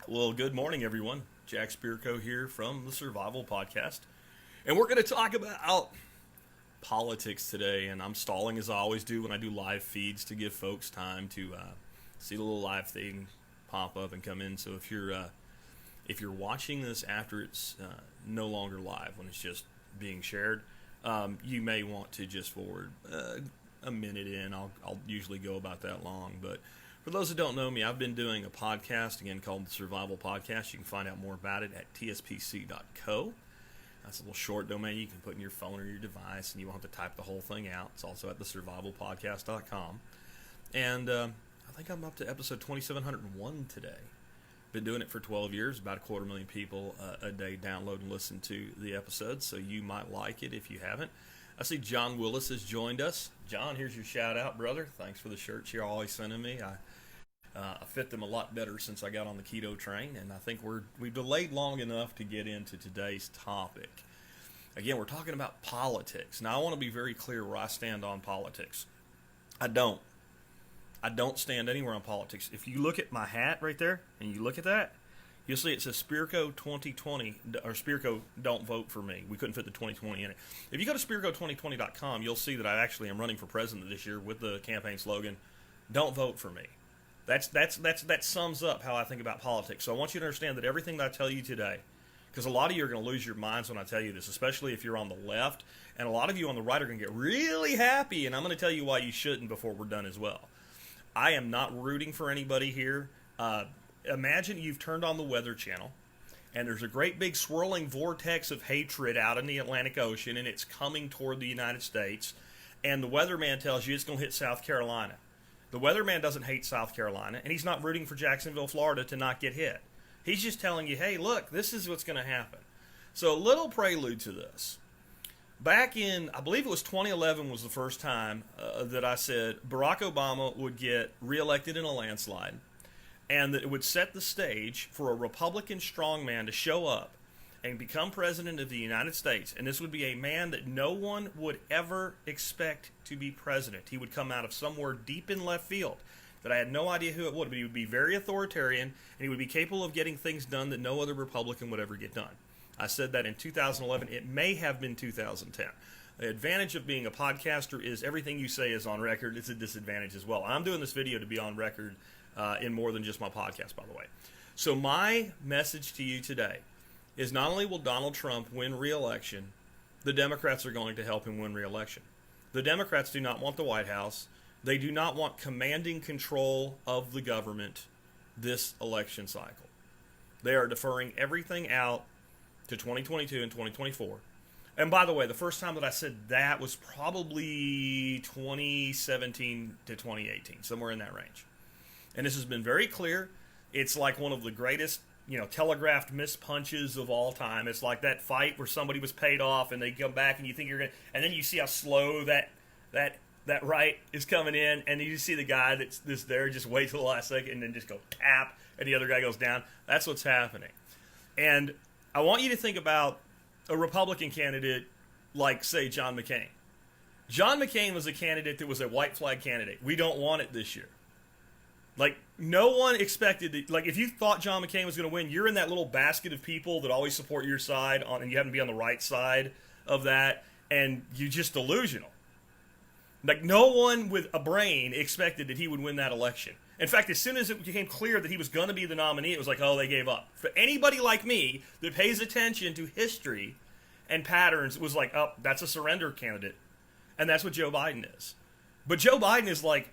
Well, good morning, everyone. Jack Spirko here from the Survival Podcast. And we're going to talk about politics today. And I'm stalling as I always do when I do live feeds to give folks time to see the little live thing pop up and come in. So if you're watching this after it's no longer live, when it's just being shared, you may want to just forward a minute in. I'll usually go about that long, but for those who don't know me, I've been doing a podcast, again, called the Survival Podcast. You can find out more about it at tspc.co. That's a little short domain you can put in your phone or your device, and you won't have to type the whole thing out. It's also at thesurvivalpodcast.com. And I think I'm up to episode 2701 today. Been doing it for 12 years. About 250,000 people a day download and listen to the episodes, so you might like it if you haven't. I see John Willis has joined us. John, here's your shout-out, brother. Thanks for the shirts you're always sending me. I fit them a lot better since I got on the keto train, and I think we've delayed long enough to get into today's topic. Again, we're talking about politics. Now, I want to be very clear where I stand on politics. I don't stand anywhere on politics. If you look at my hat right there, and you look at that, you'll see it says Spirko 2020, or Spirko Don't Vote for Me. We couldn't fit the 2020 in it. If you go to Spirko2020.com, you'll see that I actually am running for president this year with the campaign slogan, Don't Vote for Me. That sums up how I think about politics. So I want you to understand that everything that I tell you today, because a lot of you are going to lose your minds when I tell you this, especially if you're on the left, and a lot of you on the right are going to get really happy, and I'm going to tell you why you shouldn't before we're done as well. I am not rooting for anybody here. Imagine you've turned on the Weather Channel, and there's a great big swirling vortex of hatred out in the Atlantic Ocean, and it's coming toward the United States, and the weatherman tells you it's going to hit South Carolina. The weatherman doesn't hate South Carolina, and he's not rooting for Jacksonville, Florida to not get hit. He's just telling you, hey, look, this is what's going to happen. So a little prelude to this. Back in, I believe it was 2011 was the first time that I said Barack Obama would get reelected in a landslide, and that it would set the stage for a Republican strongman to show up and become president of the United States. And this would be a man that no one would ever expect to be president. He would come out of somewhere deep in left field that I had no idea who it would, but he would be very authoritarian, and he would be capable of getting things done that no other Republican would ever get done. I said that in 2011. It may have been 2010. The advantage of being a podcaster is everything you say is on record. It's a disadvantage as well. I'm doing this video to be on record in more than just my podcast, by the way. So my message to you today is not only will Donald Trump win re-election, the Democrats are going to help him win re-election. The Democrats do not want the White House. They do not want commanding control of the government this election cycle. They are deferring everything out to 2022 and 2024. And by the way, the first time that I said that was probably 2017 to 2018, somewhere in that range. And this has been very clear. It's like one of the greatest, telegraphed missed punches of all time. It's like that fight where somebody was paid off and they come back and you think you're going to, and then you see how slow that right is coming in, and you see the guy that's there just wait till the last second and then just go tap, and the other guy goes down. That's what's happening. And I want you to think about a Republican candidate like, say, John McCain. John McCain was a candidate that was a white flag candidate. We don't want it this year. Like, no one expected that. Like, if you thought John McCain was going to win, you're in that little basket of people that always support your side, and you happen to be on the right side of that, and you're just delusional. Like, no one with a brain expected that he would win that election. In fact, as soon as it became clear that he was going to be the nominee, it was like, oh, they gave up. For anybody like me that pays attention to history and patterns, it was like, oh, that's a surrender candidate. And that's what Joe Biden is. But Joe Biden is like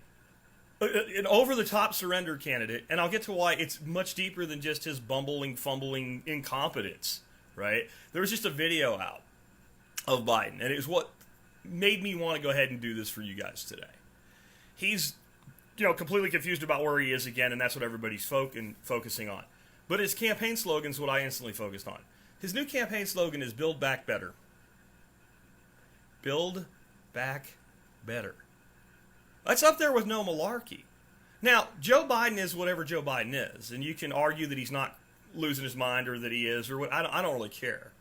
an over-the-top surrender candidate, and I'll get to why it's much deeper than just his bumbling, fumbling incompetence, right? There was just a video out of Biden, and it was what made me want to go ahead and do this for you guys today. He's, completely confused about where he is again, and that's what everybody's focusing on. But his campaign slogan is what I instantly focused on. His new campaign slogan is Build Back Better. Build Back Better. That's up there with no malarkey. Now, Joe Biden is whatever Joe Biden is, and you can argue that he's not losing his mind or that he is, or what. I don't really care.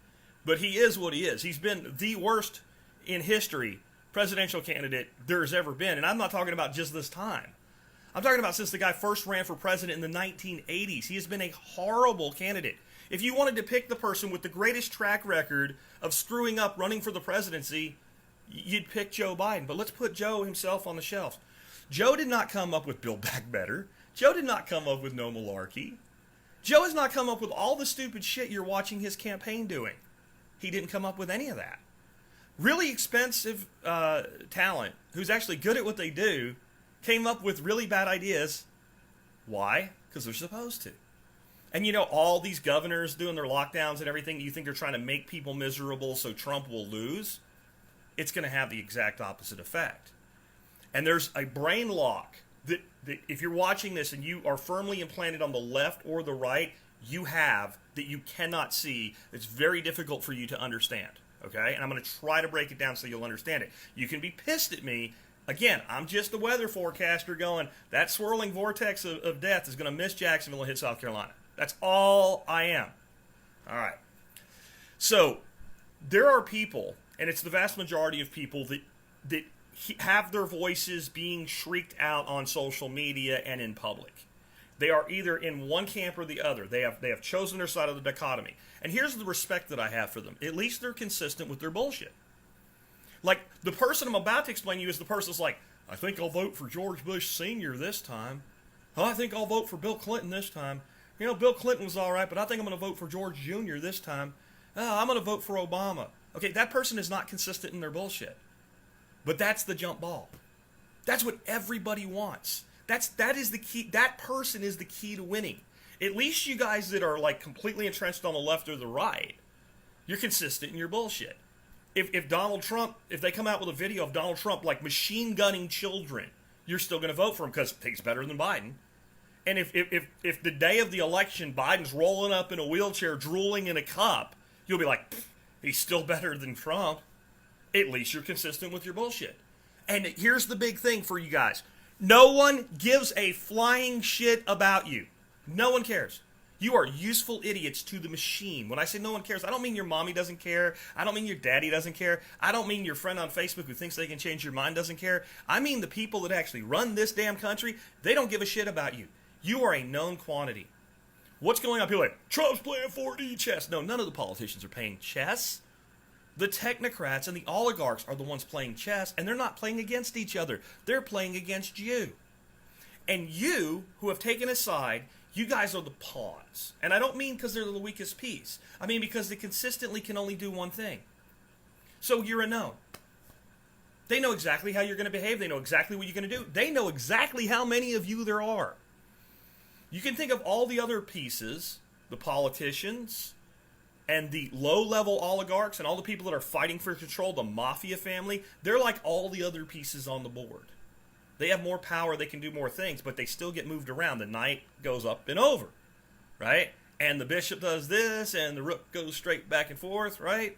But he is what he is. He's been the worst in history presidential candidate there's ever been, and I'm not talking about just this time. I'm talking about since the guy first ran for president in the 1980s. He has been a horrible candidate. If you wanted to pick the person with the greatest track record of screwing up running for the presidency, you'd pick Joe Biden. But let's put Joe himself on the shelf. Joe did not come up with Build Back Better. Joe did not come up with No Malarkey. Joe has not come up with all the stupid shit you're watching his campaign doing. He didn't come up with any of that. Really expensive talent who's actually good at what they do came up with really bad ideas. Why? Because they're supposed to. And you know, all these governors doing their lockdowns and everything, you think they're trying to make people miserable so Trump will lose? It's going to have the exact opposite effect. And there's a brain lock that if you're watching this and you are firmly implanted on the left or the right, you have that you cannot see. It's very difficult for you to understand. Okay? And I'm going to try to break it down so you'll understand it. You can be pissed at me. Again, I'm just a weather forecaster going, that swirling vortex of death is going to miss Jacksonville and hit South Carolina. That's all I am. All right. So, there are people, and it's the vast majority of people that have their voices being shrieked out on social media and in public. They are either in one camp or the other. They have chosen their side of the dichotomy. And here's the respect that I have for them. At least they're consistent with their bullshit. Like, the person I'm about to explain to you is the person that's like, I think I'll vote for George Bush Sr. this time. Oh, I think I'll vote for Bill Clinton this time. You know, Bill Clinton was all right, but I think I'm going to vote for George Jr. this time. Oh, I'm going to vote for Obama. Okay, that person is not consistent in their bullshit. But that's the jump ball. That's what everybody wants. That is the key. That person is the key to winning. At least you guys that are like completely entrenched on the left or the right, you're consistent in your bullshit. If Donald Trump, if they come out with a video of Donald Trump like machine gunning children, you're still going to vote for him because he's better than Biden. And if the day of the election Biden's rolling up in a wheelchair, drooling in a cup, you'll be like, he's still better than Trump. At least you're consistent with your bullshit. And here's the big thing for you guys. No one gives a flying shit about you. No one cares. You are useful idiots to the machine. When I say no one cares, I don't mean your mommy doesn't care. I don't mean your daddy doesn't care. I don't mean your friend on Facebook who thinks they can change your mind doesn't care. I mean the people that actually run this damn country, they don't give a shit about you. You are a known quantity. What's going on? People are like, Trump's playing 4D chess. No, none of the politicians are playing chess. The technocrats and the oligarchs are the ones playing chess, and they're not playing against each other. They're playing against you. And you, who have taken a side, you guys are the pawns. And I don't mean because they're the weakest piece. I mean because they consistently can only do one thing. So you're a known. They know exactly how you're going to behave. They know exactly what you're going to do. They know exactly how many of you there are. You can think of all the other pieces, the politicians, and the low-level oligarchs, and all the people that are fighting for control, the mafia family. They're like all the other pieces on the board. They have more power, they can do more things, but they still get moved around. The knight goes up and over, right? And the bishop does this, and the rook goes straight back and forth, right?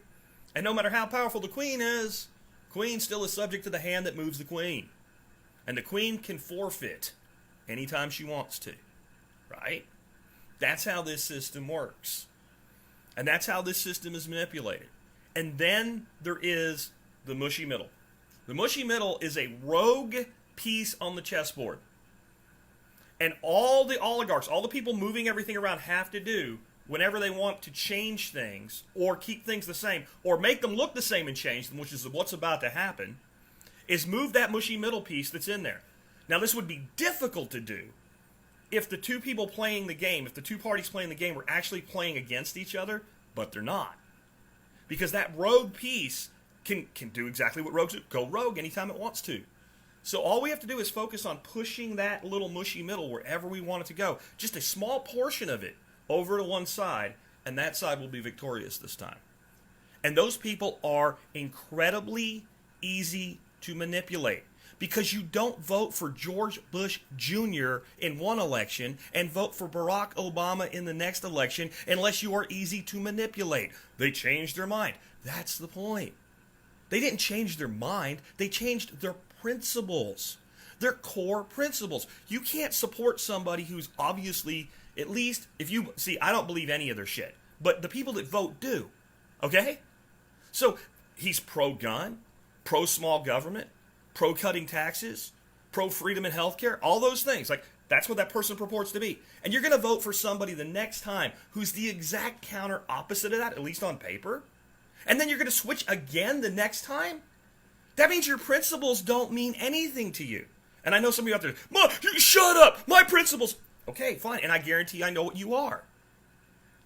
And no matter how powerful the queen is, queen still is subject to the hand that moves the queen. And the queen can forfeit anytime she wants to, right? That's how this system works. And that's how this system is manipulated. And then there is the mushy middle. The mushy middle is a rogue piece on the chessboard. And all the oligarchs, all the people moving everything around have to do whenever they want to change things or keep things the same or make them look the same and change them, which is what's about to happen, is move that mushy middle piece that's in there. Now, this would be difficult to do if the two people playing the game, if the two parties playing the game were actually playing against each other, but they're not. Because that rogue piece can do exactly what rogues do. Go rogue anytime it wants to. So all we have to do is focus on pushing that little mushy middle wherever we want it to go. Just a small portion of it over to one side, and that side will be victorious this time. And those people are incredibly easy to manipulate. Because you don't vote for George Bush Jr. in one election and vote for Barack Obama in the next election unless you are easy to manipulate. They changed their mind. That's the point. They didn't change their mind. They changed their principles. Their core principles. You can't support somebody who's obviously, at least, if you, see, I don't believe any of their shit. But the people that vote do. Okay? So, he's pro-gun, pro-small government, pro-cutting taxes, pro-freedom and healthcare, all those things. Like, that's what that person purports to be. And you're going to vote for somebody the next time who's the exact counter opposite of that, at least on paper. And then you're going to switch again the next time? That means your principles don't mean anything to you. And I know some of you out there, Mom, shut up, my principles. Okay, fine, and I guarantee I know what you are.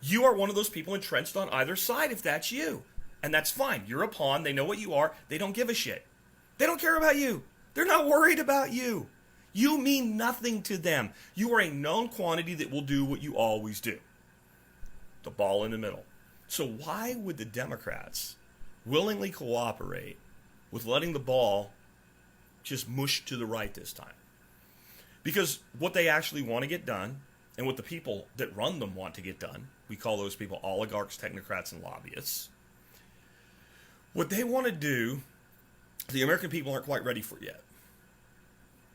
You are one of those people entrenched on either side if that's you. And that's fine. You're a pawn. They know what you are. They don't give a shit. They don't care about you. They're not worried about you. You mean nothing to them. You are a known quantity that will do what you always do. The ball in the middle. So why would the Democrats willingly cooperate with letting the ball just mush to the right this time? Because what they actually want to get done, and what the people that run them want to get done, we call those people oligarchs, technocrats, and lobbyists. What they want to do, the American people aren't quite ready for yet.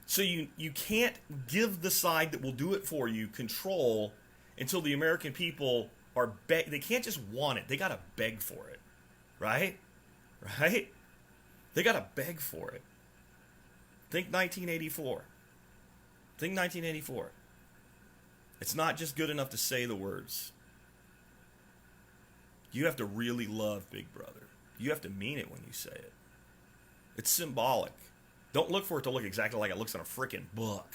So you can't give the side that will do it for you control until the American people are they can't just want it. They got to beg for it. Right? Right? They got to beg for it. Think 1984. Think 1984. It's not just good enough to say the words. You have to really love Big Brother. You have to mean it when you say it. It's symbolic. Don't look for it to look exactly like it looks in a freaking book.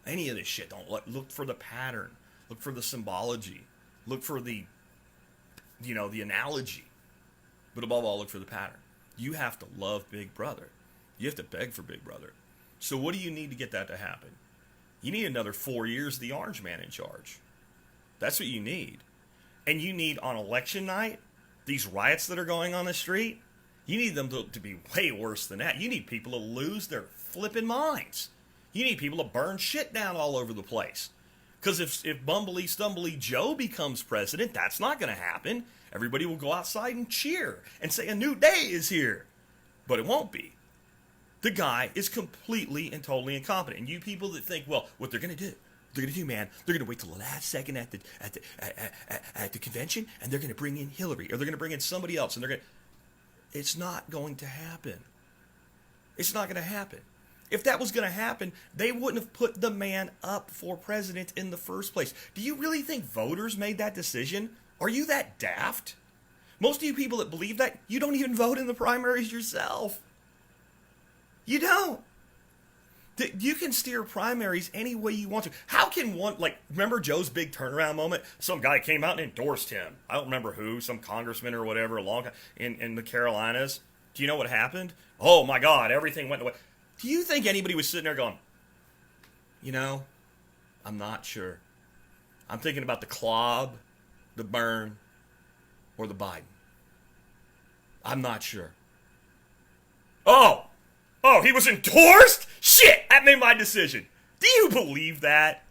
Any of this shit. Don't look for the pattern. Look for the symbology. Look for the analogy. But above all, look for the pattern. You have to love Big Brother. You have to beg for Big Brother. So what do you need to get that to happen? You need another 4 years of the orange man in charge. That's what you need. And you need, on election night, these riots that are going on the street, you need them to be way worse than that. You need people to lose their flipping minds. You need people to burn shit down all over the place. Because if Bumbly Stumbly Joe becomes president, that's not going to happen. Everybody will go outside and cheer and say a new day is here. But it won't be. The guy is completely and totally incompetent. And you people that think, well, what they're going to do, man, they're going to wait till the last second at the convention, and they're going to bring in Hillary, or they're going to bring in somebody else, and they're going to... It's not going to happen. It's not going to happen. If that was going to happen, they wouldn't have put the man up for president in the first place. Do you really think voters made that decision? Are you that daft? Most of you people that believe that, you don't even vote in the primaries yourself. You don't. You can steer primaries any way you want to. How can one, remember Joe's big turnaround moment? Some guy came out and endorsed him. I don't remember who, some congressman or whatever, a long time, in the Carolinas. Do you know what happened? Oh my God, everything went away. Do you think anybody was sitting there going, I'm not sure. I'm thinking about the Clob, the Byrne, or the Biden. I'm not sure. Oh, he was endorsed? Shit, that made my decision. Do you believe that?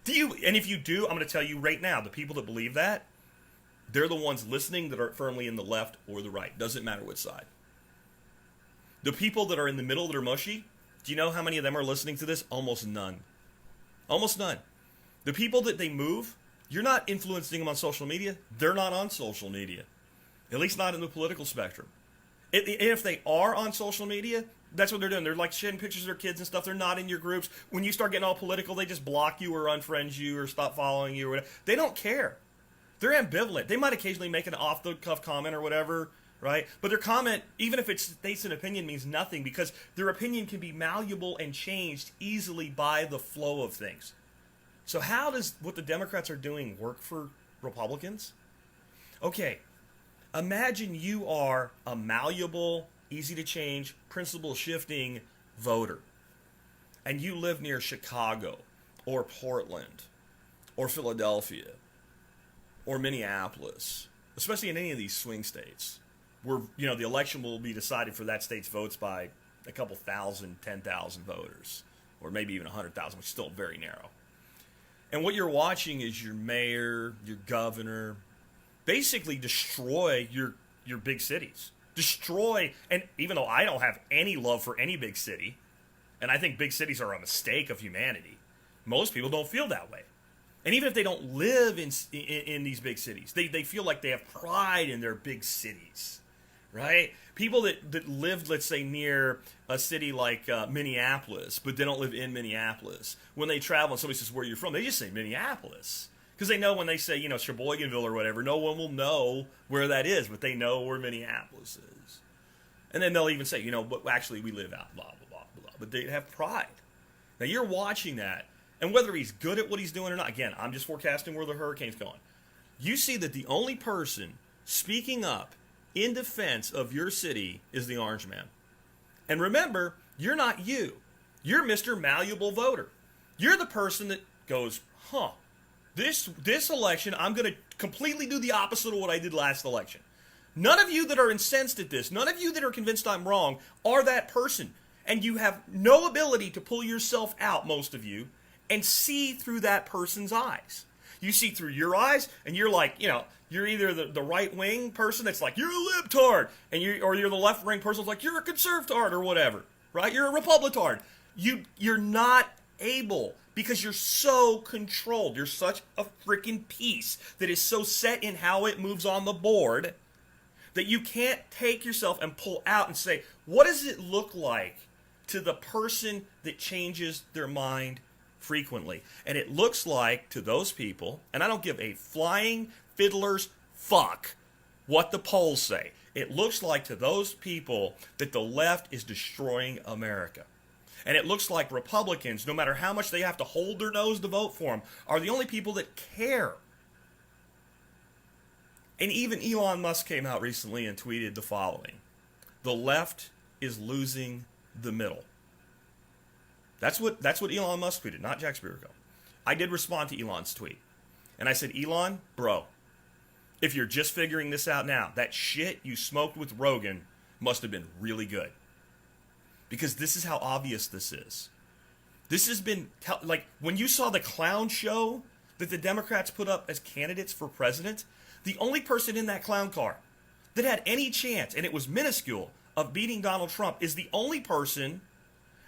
And if you do, I'm going to tell you right now, the people that believe that, they're the ones listening that are firmly in the left or the right. Doesn't matter which side. The people that are in the middle that are mushy, do you know how many of them are listening to this? Almost none. Almost none. The people that they move, you're not influencing them on social media. They're not on social media. At least not in the political spectrum. If they are on social media, that's what they're doing. They're sharing pictures of their kids and stuff. They're not in your groups. When you start getting all political, they just block you or unfriend you or stop following you or whatever. They don't care. They're ambivalent. They might occasionally make an off-the-cuff comment or whatever, right? But their comment, even if it states an opinion, means nothing because their opinion can be malleable and changed easily by the flow of things. So how does what the Democrats are doing work for Republicans? Okay, imagine you are a malleable, easy to change, principle-shifting voter. And you live near Chicago or Portland or Philadelphia or Minneapolis, especially in any of these swing states where, the election will be decided for that state's votes by a couple thousand, 10,000 voters, or maybe even 100,000, which is still very narrow. And what you're watching is your mayor, your governor, basically destroy your big cities. Destroy, and even though I don't have any love for any big city, and I think big cities are a mistake of humanity, most people don't feel that way. And even if they don't live in these big cities, they feel like they have pride in their big cities, right? People that lived, let's say, near a city like Minneapolis, but they don't live in Minneapolis. When they travel and somebody says, where you're from, they just say Minneapolis. Because they know when they say, Sheboyganville or whatever, no one will know where that is, but they know where Minneapolis is. And then they'll even say, but actually we live out, blah, blah, blah, blah. But they have pride. Now you're watching that, and whether he's good at what he's doing or not, again, I'm just forecasting where the hurricane's going. You see that the only person speaking up in defense of your city is the Orange Man. And remember, you're not you. You're Mr. Malleable Voter. You're the person that goes, this election, I'm going to completely do the opposite of what I did last election. None of you that are incensed at this, none of you that are convinced I'm wrong, are that person. And you have no ability to pull yourself out, most of you, and see through that person's eyes. You see through your eyes, and you're like, you're either the right-wing person that's like, you're a libtard, or you're the left-wing person that's like, you're a conservatard or whatever, right? You're a republicard. You're not able, because you're so controlled. You're such a freaking piece that is so set in how it moves on the board that you can't take yourself and pull out and say, what does it look like to the person that changes their mind frequently? And it looks like to those people, and I don't give a flying fiddler's fuck what the polls say. It looks like to those people that the left is destroying America. And it looks like Republicans, no matter how much they have to hold their nose to vote for them, are the only people that care. And even Elon Musk came out recently and tweeted the following: the left is losing the middle. That's what Elon Musk tweeted, not Jack Spirko. I did respond to Elon's tweet. And I said, Elon, bro, if you're just figuring this out now, that shit you smoked with Rogan must have been really good. Because this is how obvious this is. This has been, like, when you saw the clown show that the Democrats put up as candidates for president, the only person in that clown car that had any chance, and it was minuscule, of beating Donald Trump is the only person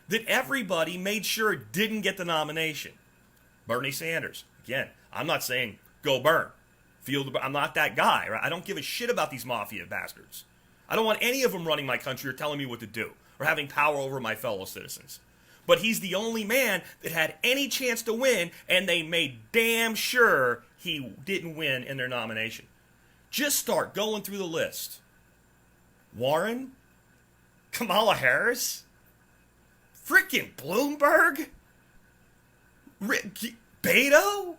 that everybody made sure didn't get the nomination. Bernie Sanders. Again, I'm not saying go burn. I'm not that guy, right? I don't give a shit about these mafia bastards. I don't want any of them running my country or telling me what to do or having power over my fellow citizens. But he's the only man that had any chance to win, and they made damn sure he didn't win in their nomination. Just start going through the list. Warren? Kamala Harris? Frickin' Bloomberg? Beto?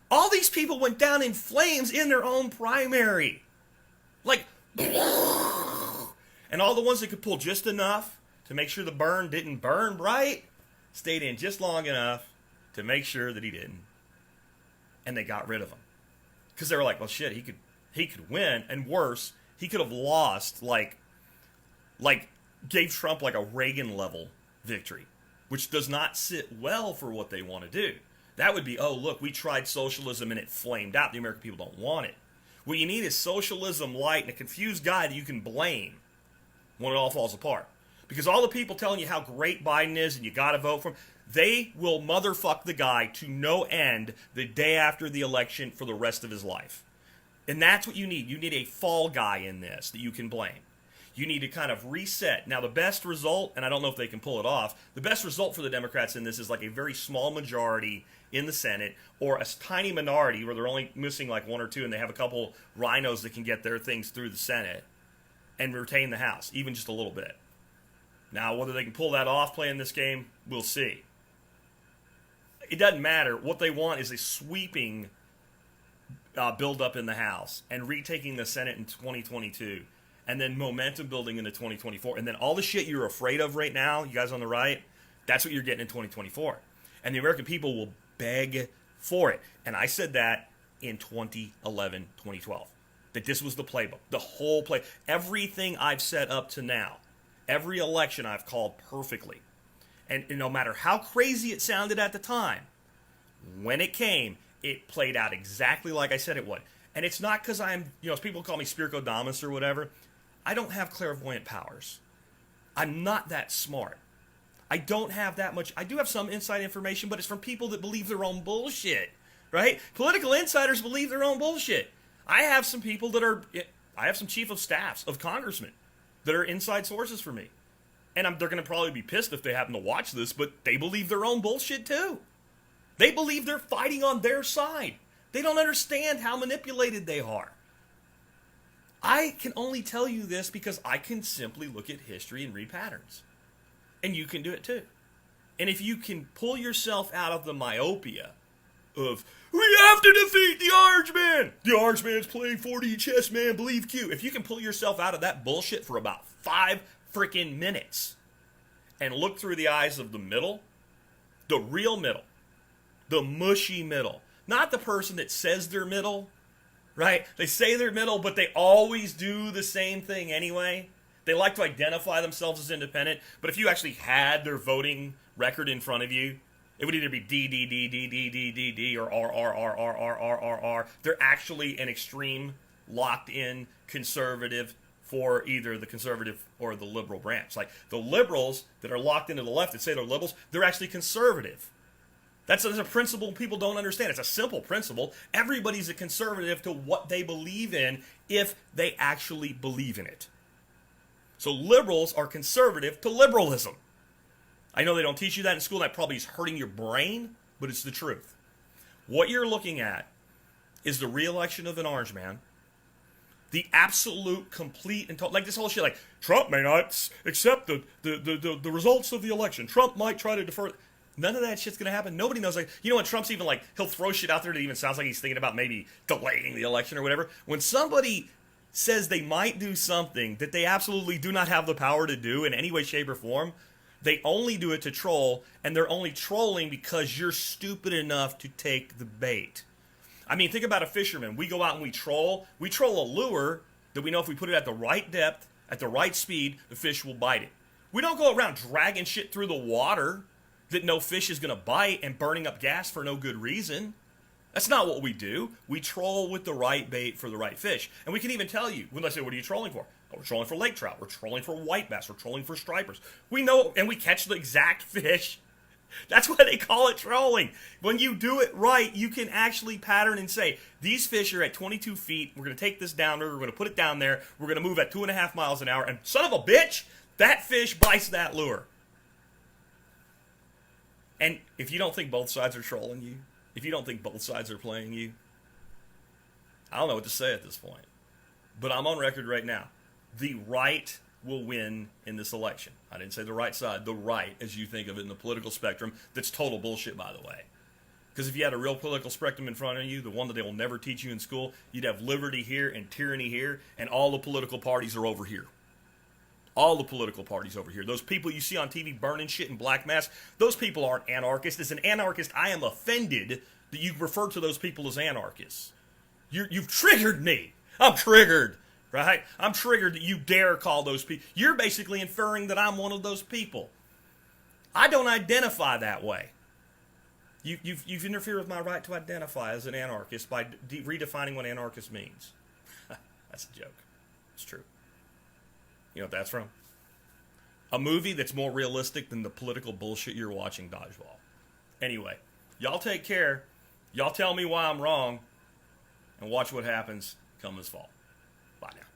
All these people went down in flames in their own primary. Like, and all the ones that could pull just enough to make sure the burn didn't burn bright stayed in just long enough to make sure that he didn't. And they got rid of him. Because they were like, well, shit, he could win. And worse, he could have lost, like gave Trump like a Reagan-level victory, which does not sit well for what they want to do. That would be, oh, look, we tried socialism and it flamed out. The American people don't want it. What you need is socialism light and a confused guy that you can blame when it all falls apart. Because all the people telling you how great Biden is and you got to vote for him, they will motherfuck the guy to no end the day after the election for the rest of his life. And that's what you need. You need a fall guy in this that you can blame. You need to kind of reset. Now, the best result, and I don't know if they can pull it off, the best result for the Democrats in this is like a very small majority in the Senate, or a tiny minority where they're only missing like one or two and they have a couple rhinos that can get their things through the Senate and retain the House, even just a little bit. Now, whether they can pull that off playing this game, we'll see. It doesn't matter. What they want is a sweeping build-up in the House and retaking the Senate in 2022. And then momentum building into 2024. And then all the shit you're afraid of right now, you guys on the right, that's what you're getting in 2024. And the American people will beg for it. And I said that in 2011, 2012. That this was the playbook. The whole play. Everything I've set up to now. Every election I've called perfectly. And no matter how crazy it sounded at the time, when it came, it played out exactly like I said it would. And it's not because I'm, people call me Spirkodamus or whatever. I don't have clairvoyant powers. I'm not that smart. I don't have that much. I do have some inside information, but it's from people that believe their own bullshit, right? Political insiders believe their own bullshit. I have some people that are I have some chief of staffs of congressmen that are inside sources for me. And they're going to probably be pissed if they happen to watch this, but they believe their own bullshit too. They believe they're fighting on their side. They don't understand how manipulated they are. I can only tell you this because I can simply look at history and read patterns. And you can do it too. And if you can pull yourself out of the myopia of, we have to defeat the Orange Man. The Orange Man's playing 4D chess, man. Believe Q. If you can pull yourself out of that bullshit for about 5 freaking minutes and look through the eyes of the middle, the real middle, the mushy middle, not the person that says they're middle, right? They say they're middle, but they always do the same thing anyway. They like to identify themselves as independent, but if you actually had their voting record in front of you, it would either be D, D, D, D, D, D, D, D, or R, R, R, R, R, R, R, R. They're actually an extreme, locked-in conservative for either the conservative or the liberal branch. Like the liberals that are locked into the left that say they're liberals, they're actually conservative. That's a principle people don't understand. It's a simple principle. Everybody's a conservative to what they believe in if they actually believe in it. So liberals are conservative to liberalism. I know they don't teach you that in school. That probably is hurting your brain, but it's the truth. What you're looking at is the re-election of an Orange Man. The absolute, complete, and total, like this whole shit, like, Trump may not accept the results of the election. Trump might try to defer. None of that shit's going to happen. Nobody knows. Like, you know, when Trump's even like, he'll throw shit out there that even sounds like he's thinking about maybe delaying the election or whatever. When somebody says they might do something that they absolutely do not have the power to do in any way, shape, or form, they only do it to troll, and they're only trolling because you're stupid enough to take the bait. I mean, think about a fisherman. We go out and we troll. We troll a lure that we know if we put it at the right depth, at the right speed, the fish will bite it. We don't go around dragging shit through the water that no fish is going to bite and burning up gas for no good reason. That's not what we do. We troll with the right bait for the right fish. And we can even tell you, when I say, what are you trolling for? Oh, we're trolling for lake trout. We're trolling for white bass. We're trolling for stripers. We know, and we catch the exact fish. That's why they call it trolling. When you do it right, you can actually pattern and say, these fish are at 22 feet. We're going to take this down there. We're going to put it down there. We're going to move at 2.5 miles an hour. And son of a bitch, that fish bites that lure. And if you don't think both sides are trolling you, if you don't think both sides are playing you, I don't know what to say at this point. But I'm on record right now. The right will win in this election. I didn't say the right side, the right, as you think of it in the political spectrum. That's total bullshit, by the way. Because if you had a real political spectrum in front of you, the one that they will never teach you in school, you'd have liberty here and tyranny here, and all the political parties are over here. All the political parties over here. Those people you see on TV burning shit in black mass, those people aren't anarchists. As an anarchist, I am offended that you refer to those people as anarchists. You've triggered me. I'm triggered, right? I'm triggered that you dare call those people. You're basically inferring that I'm one of those people. I don't identify that way. You've interfered with my right to identify as an anarchist by redefining what anarchist means. That's a joke. It's true. You know what that's from? A movie that's more realistic than the political bullshit you're watching, Dodgeball. Anyway, y'all take care. Y'all tell me why I'm wrong. And watch what happens come this fall. Bye now.